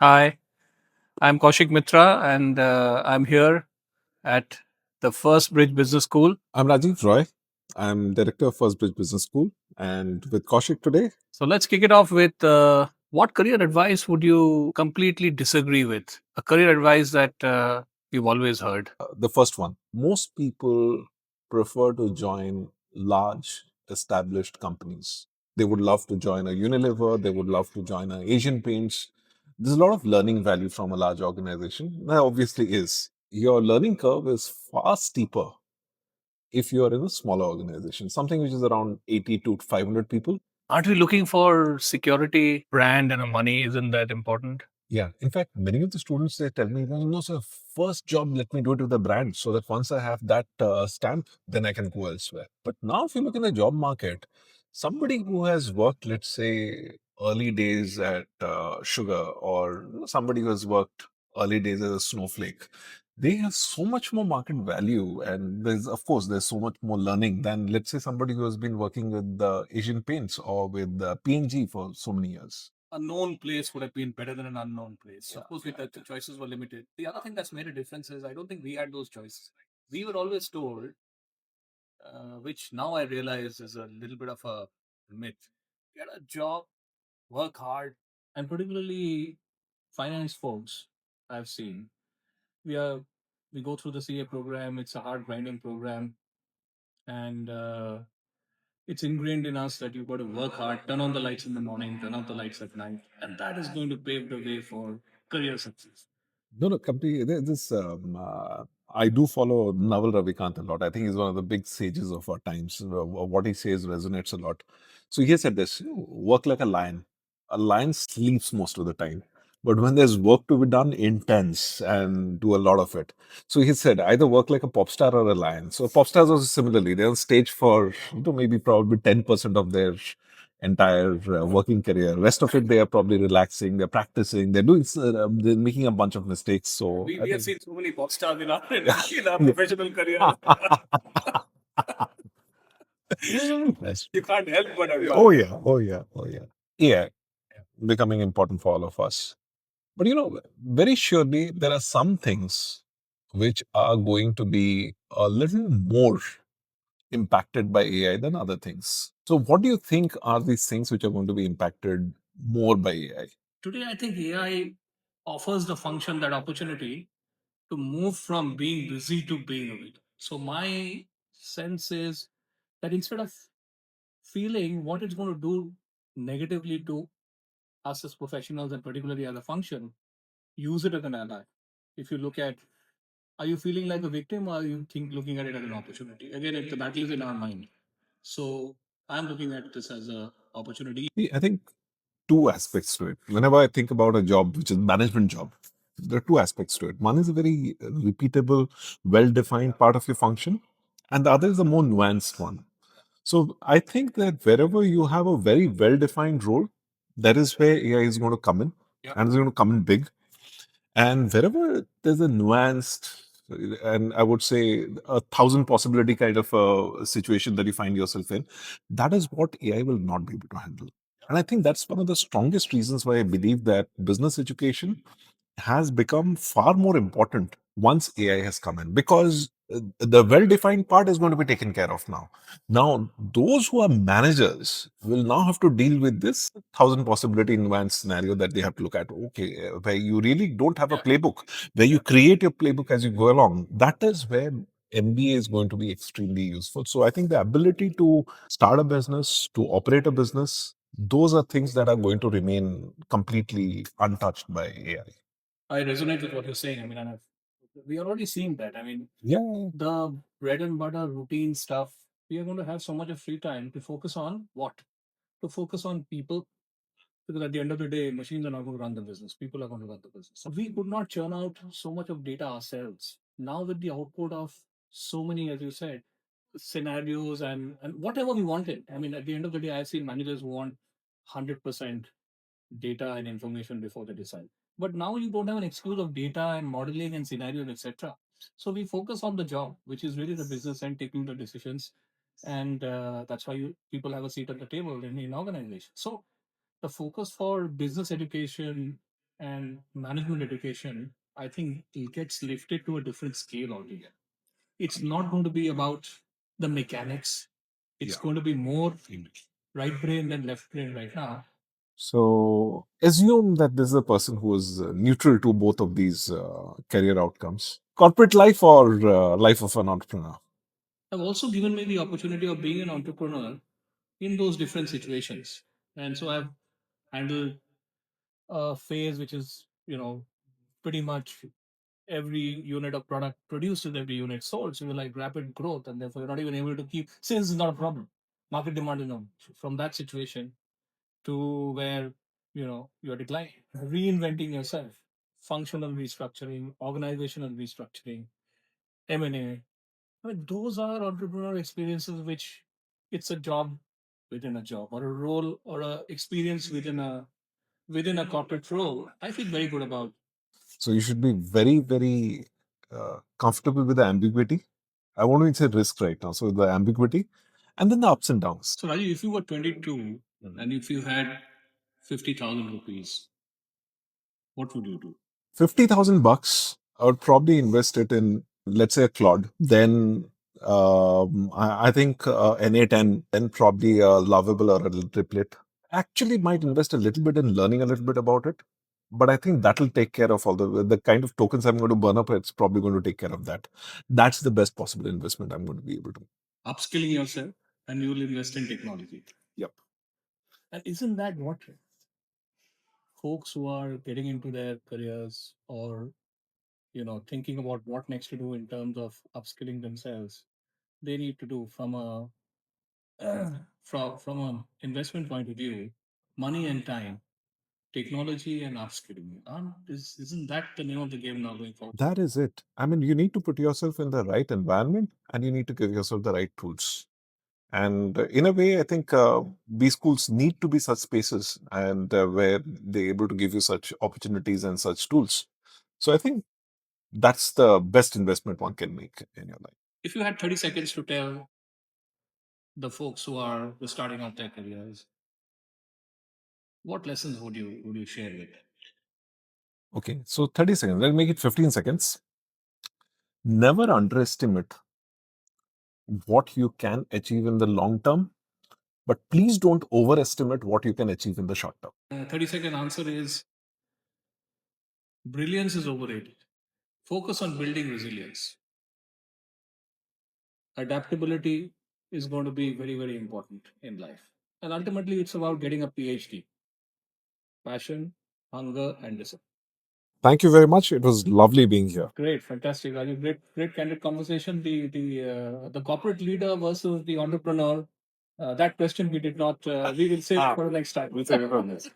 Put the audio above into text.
Hi, I'm Kaushik Mitra, and I'm here at the FirstBridge Business School. I'm Rajeev Roy. I'm director of FirstBridge Business School, and with Kaushik today, So let's kick it off with what career advice would you completely disagree with? A career advice that you've always heard. the first one. Most people prefer to join large established companies. They would love to join a Unilever. They would love to join a Asian Paints. There's a lot of learning value from a large organization. There obviously is. Your learning curve is far steeper if you're in a smaller organization, something which is around 80 to 500 people. Aren't we looking for security, brand, and money? Isn't that important? Yeah. In fact, many of the students they tell me, no, sir, first job, let me do it with the brand so that once I have that stamp, then I can go elsewhere. But now, if you look in the job market, somebody who has worked, let's say, early days at Sugar or somebody who has worked early days as a Snowflake, they have so much more market value. And of course, there's so much more learning than, let's say, somebody who has been working with the Asian Paints or with P&G for so many years. A known place would have been better than an unknown place. Of course, the choices were limited. The other thing that's made a difference is I don't think we had those choices. We were always told, which now I realize is a little bit of a myth. Get a job, work hard, and particularly finance folks I've seen. We are we go through the CA program. It's a hard grinding program, and it's ingrained in us that you've got to work hard, turn on the lights in the morning, turn off the lights at night, and that is going to pave the way for career success. No, no, completely. I do follow Naval Ravikant a lot. I think he's one of the big sages of our times. What he says resonates a lot. So he said this: work like a lion. A lion sleeps most of the time, but when there's work to be done, intense and do a lot of it. So he said either work like a pop star or a lion. So pop stars also similarly. They're on stage for maybe probably 10% of their entire working career. Rest of it, they are probably relaxing, they're practicing, they're making a bunch of mistakes. So We have seen so many pop stars in our in our yeah. professional career. That's You can't help but admire. oh yeah, oh yeah, oh yeah. Yeah, becoming important for all of us. But very surely there are some things which are going to be a little more impacted by AI than other things. So, what do you think are these things which are going to be impacted more by AI? Today, I think AI offers the function, that opportunity to move from being busy to being awake. So my sense is that instead of feeling what it's going to do negatively to us as professionals and particularly as a function, use it as an ally. If you look at, are you feeling like a victim or are you looking at it as an opportunity? Again, the battle is in our mind. So I'm looking at this as a opportunity. See, I think two aspects to it. Whenever I think about a job which is management job, there are two aspects to it. One is a very repeatable, well-defined part of your function, and the other is a more nuanced one. So I think that wherever you have a very well-defined role, that is where AI is going to come in, Yeah. and it's going to come in big. And wherever there's a nuanced, and I would say a thousand possibility kind of a situation that you find yourself in, that is what AI will not be able to handle. And I think that's one of the strongest reasons why I believe that business education has become far more important once AI has come in because the well defined part is going to be taken care of now. Now, those who are managers will now have to deal with this thousand possibility nuance scenario that they have to look at. Okay, where you really don't have a playbook, where you create your playbook as you go along. That is where MBA is going to be extremely useful. So I think the ability to start a business, to operate a business, those are things that are going to remain completely untouched by AI. I resonate with what you're saying. I mean, we are already seeing that. I mean, Yeah. the bread and butter routine stuff, we are going to have so much of free time to focus on what? To focus on people, because at the end of the day, machines are not going to run the business. People are going to run the business. So we could not churn out so much of data ourselves. Now with the output of so many, as you said, scenarios and whatever we wanted. I mean, at the end of the day, I've seen managers who want 100% data and information before they decide. But now you don't have an excuse of data and modeling and scenarios, etc. So we focus on the job, which is really the business and taking the decisions, and that's why people have a seat at the table in organization. So the focus for business education and management education, I think it gets lifted to a different scale altogether. It's not going to be about the mechanics. It's Yeah. going to be more right brain than left brain right now. So assume that this is a person who is neutral to both of these career outcomes, corporate life or life of an entrepreneur. Have also given me the opportunity of being an entrepreneur in those different situations. And so I've handled a phase which is, pretty much every unit of product produced is every unit sold. So you're like rapid growth, and therefore you're not even able to keep sales is not a problem. Market demand is not. From that situation to where you're declining, reinventing yourself, functional restructuring, organizational restructuring, M&A. I mean, those are entrepreneurial experiences which it's a job within a job, or a role, or a experience within a corporate role. I feel very good about. So you should be very, very comfortable with the ambiguity. I won't even say risk right now. So the ambiguity and then the ups and downs. So Rajeev, if you were 22 and if you had 50,000 rupees, what would you do? 50,000 bucks, I would probably invest it in, let's say, a Claude. Then I think an A10, then probably a Lovable or a Triplet. Actually, might invest a little bit in learning a little bit about it. But I think that'll take care of all the kind of tokens I'm going to burn up. It's probably going to take care of that. That's the best possible investment I'm going to be able to. Upskilling yourself, and you will invest in technology. Yep. And isn't that what folks who are getting into their careers, or thinking about what next to do in terms of upskilling themselves, they need to do from a from an investment point of view, money and time, technology and upskilling. Isn't that the name of the game now going forward? That is it. I mean, you need to put yourself in the right environment and you need to give yourself the right tools. And in a way, I think B schools need to be such spaces and where they're able to give you such opportunities and such tools. So I think that's the best investment one can make in your life. If you had 30 seconds to tell the folks who are just starting out their careers, what lessons would you share with them? Okay, so 30 seconds. Let's make it 15 seconds. Never underestimate what you can achieve in the long term, but please don't overestimate what you can achieve in the short term. 30-second answer is brilliance is overrated. Focus on building resilience. Adaptability is going to be very, very important in life. And ultimately, it's about getting a PhD. Passion, hunger, and discipline. Thank you very much. It was lovely being here. Great, fantastic, Raju. Great, candid conversation. The corporate leader versus the entrepreneur. That question we did not. We will save for the next time. We'll save it for this.